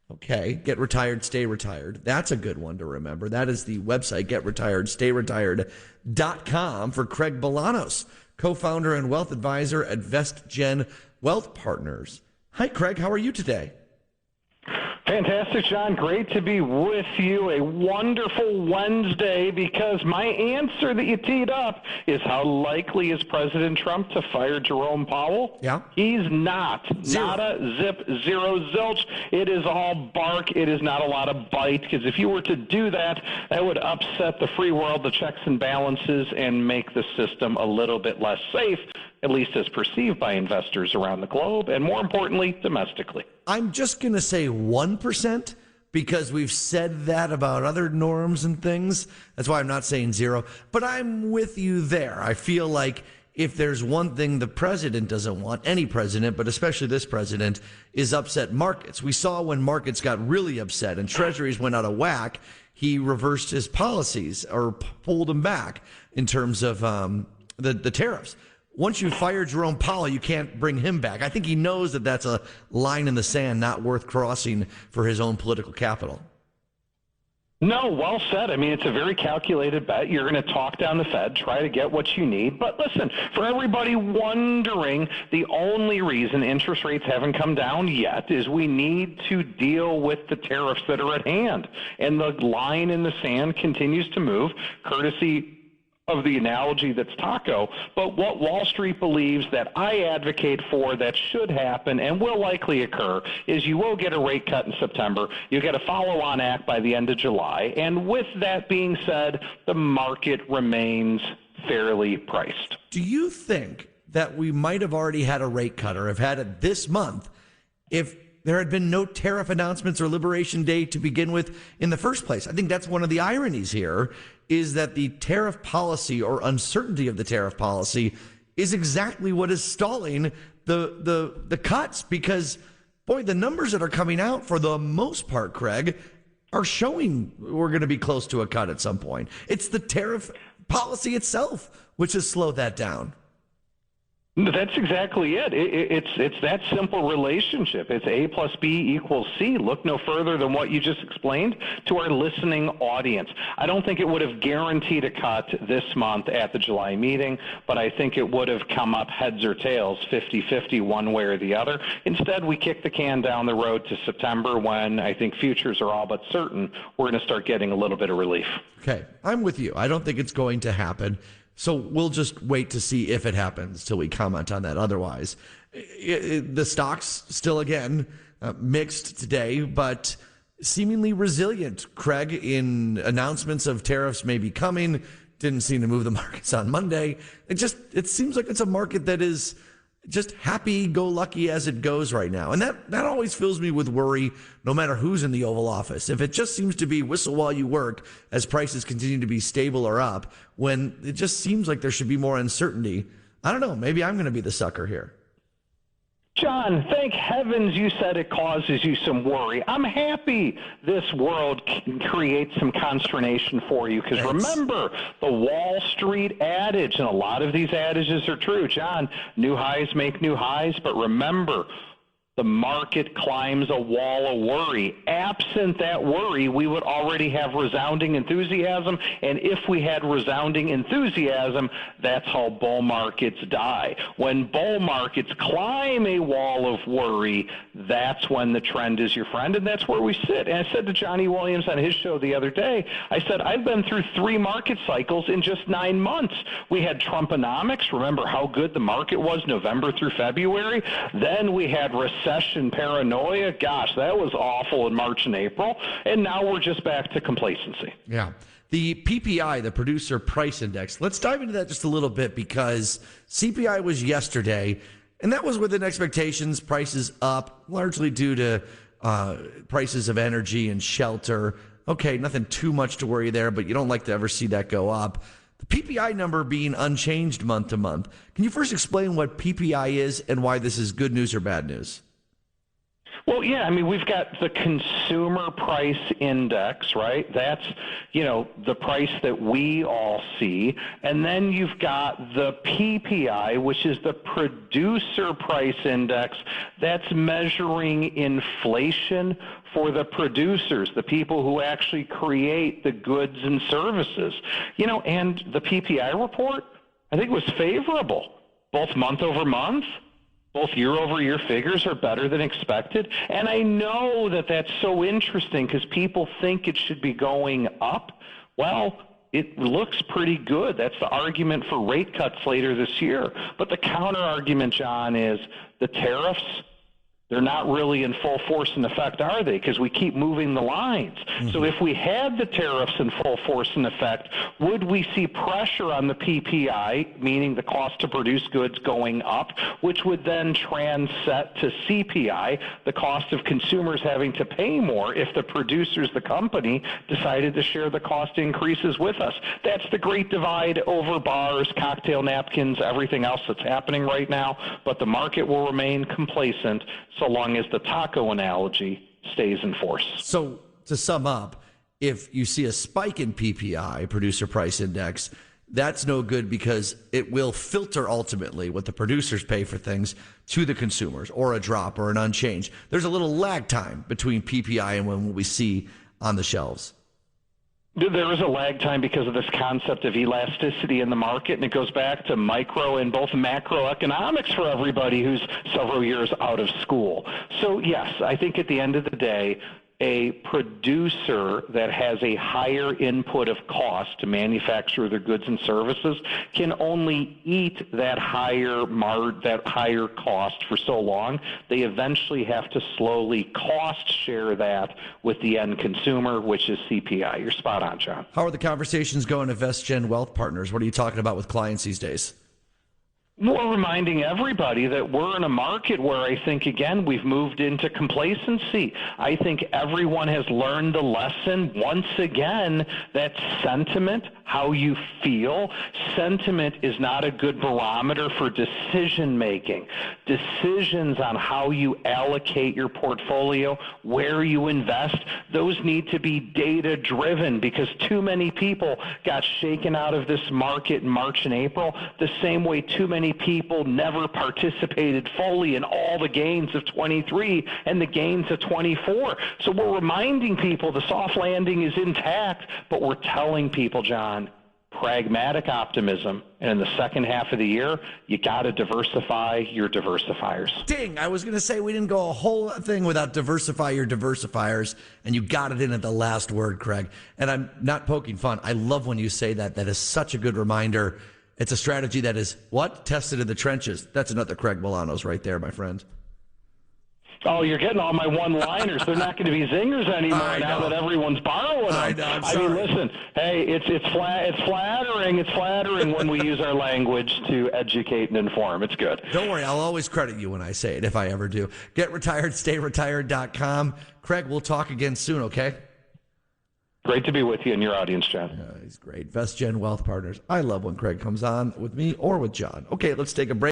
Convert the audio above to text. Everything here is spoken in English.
Okay, get retired, stay retired. That's a good one to remember. That is the website, getretiredstayretired.com, for Craig Bolanos, co-founder and wealth advisor at VestGen Wealth Partners. Hi, Craig. How are you today? Fantastic, John. Great to be with you. A wonderful Wednesday, because my answer that you teed up is, how likely is President Trump to fire Jerome Powell? Yeah. He's not. Zero. Nada, zip, zero, zilch. It is all bark. It is not a lot of bite, because if you were to do that, that would upset the free world, the checks and balances, and make the system a little bit less safe, at least as perceived by investors around the globe, and more importantly, domestically. I'm just going to say 1%, because we've said that about other norms and things. That's why I'm not saying zero, but I'm with you there. I feel like if there's one thing the president doesn't want, any president, but especially this president, is upset markets. We saw when markets got really upset and treasuries went out of whack, he reversed his policies or pulled them back in terms of the tariffs. Once you fire Jerome Powell, you can't bring him back. I think he knows that that's a line in the sand not worth crossing for his own political capital. No, well said. I mean, it's a very calculated bet. You're going to talk down the Fed, try to get what you need. But listen, for everybody wondering, the only reason interest rates haven't come down yet is we need to deal with the tariffs that are at hand. And the line in the sand continues to move, courtesy of the analogy that's taco, but what Wall Street believes that I advocate for that should happen and will likely occur is you will get a rate cut in September. You get a follow-on act by the end of July. And with that being said, the market remains fairly priced. Do you think that we might have already had a rate cut or have had it this month if there had been no tariff announcements or Liberation Day to begin with in the first place? I think that's one of the ironies here, is that the tariff policy or uncertainty of the tariff policy is exactly what is stalling the cuts, because, boy, the numbers that are coming out for the most part, Craig, are showing we're going to be close to a cut at some point. It's the tariff policy itself which has slowed that down. That's exactly it. It's that simple relationship. It's A plus B equals C. Look no further than what you just explained to our listening audience. I don't think it would have guaranteed a cut this month at the July meeting, but I think it would have come up heads or tails, 50-50 one way or the other. Instead, we kick the can down the road to September, when I think futures are all but certain we're going to start getting a little bit of relief. Okay, I'm with you. I don't think it's going to happen. So we'll just wait to see if it happens till we comment on that. Otherwise, the stocks still, again, mixed today, but seemingly resilient, Craig, in announcements of tariffs may be coming. Didn't seem to move the markets on Monday. It seems like it's a market that is just happy-go-lucky as it goes right now. And that always fills me with worry, no matter who's in the Oval Office. If it just seems to be whistle while you work as prices continue to be stable or up, when it just seems like there should be more uncertainty, I don't know, maybe I'm going to be the sucker here. John, thank heavens you said it causes you some worry. I'm happy this world can create some consternation for you, because remember the Wall Street adage, and a lot of these adages are true, John. New highs make new highs, but remember, the market climbs a wall of worry. Absent that worry, we would already have resounding enthusiasm. And if we had resounding enthusiasm, that's how bull markets die. When bull markets climb a wall of worry, that's when the trend is your friend, and that's where we sit. And I said to Johnny Williams on his show the other day, I said, I've been through 3 market cycles in just 9 months. We had Trumponomics. Remember how good the market was November through February? Then we had recession paranoia. Gosh, that was awful in March and April. And now we're just back to complacency. Yeah. The PPI, the Producer Price Index, let's dive into that just a little bit, because CPI was yesterday, and that was within expectations. Prices up, largely due to prices of energy and shelter. Okay, nothing too much to worry there, but you don't like to ever see that go up. The PPI number being unchanged month to month. Can you first explain what PPI is and why this is good news or bad news? Well, yeah, I mean, we've got the consumer price index, right? That's, the price that we all see. And then you've got the PPI, which is the producer price index. That's measuring inflation for the producers, the people who actually create the goods and services. And the PPI report, I think, was favorable, both month over month. Both year-over-year figures are better than expected. And I know that that's so interesting because people think it should be going up. Well, it looks pretty good. That's the argument for rate cuts later this year. But the counter-argument, John, is the tariffs, they're not really in full force and effect, are they? Because we keep moving the lines. Mm-hmm. So if we had the tariffs in full force and effect, would we see pressure on the PPI, meaning the cost to produce goods going up, which would then transet to CPI, the cost of consumers having to pay more if the producers, the company, decided to share the cost increases with us? That's the great divide over bars, cocktail napkins, everything else that's happening right now. But the market will remain complacent so long as the taco analogy stays in force. So to sum up, if you see a spike in PPI, producer price index, that's no good because it will filter ultimately what the producers pay for things to the consumers, or a drop or an unchanged. There's a little lag time between PPI and when we see on the shelves. There is a lag time because of this concept of elasticity in the market, and it goes back to micro and both macroeconomics for everybody who's several years out of school. So, yes, I think at the end of the day, a producer that has a higher input of cost to manufacture their goods and services can only eat that higher cost for so long. They eventually have to slowly cost share that with the end consumer, which is CPI. You're spot on, John. How are the conversations going at VestGen Wealth Partners? What are you talking about with clients these days? We're reminding everybody that we're in a market where I think, again, we've moved into complacency. I think everyone has learned the lesson once again that sentiment, how you feel, sentiment is not a good barometer for decision making. Decisions on how you allocate your portfolio, where you invest, those need to be data driven because too many people got shaken out of this market in March and April, the same way too many people never participated fully in all the gains of 23 and the gains of 24. So we're reminding people the soft landing is intact, but we're telling people, John, pragmatic optimism. And in the second half of the year, you got to diversify your diversifiers. Ding! I was going to say we didn't go a whole thing without diversify your diversifiers, and you got it in at the last word, Craig. And I'm not poking fun. I love when you say that. That is such a good reminder. It's a strategy that is, tested in the trenches. That's another Craig Bolanos right there, my friend. Oh, you're getting all my one-liners. They're not going to be zingers anymore now that everyone's borrowing them. I know. I mean, listen. Hey, it's flattering. It's flattering when we use our language to educate and inform. It's good. Don't worry. I'll always credit you when I say it, if I ever do. GetRetiredStayRetired.com. Craig, we'll talk again soon, okay? Great to be with you and your audience, John. He's great. VestGen Wealth Partners. I love when Craig comes on with me or with John. Okay, let's take a break.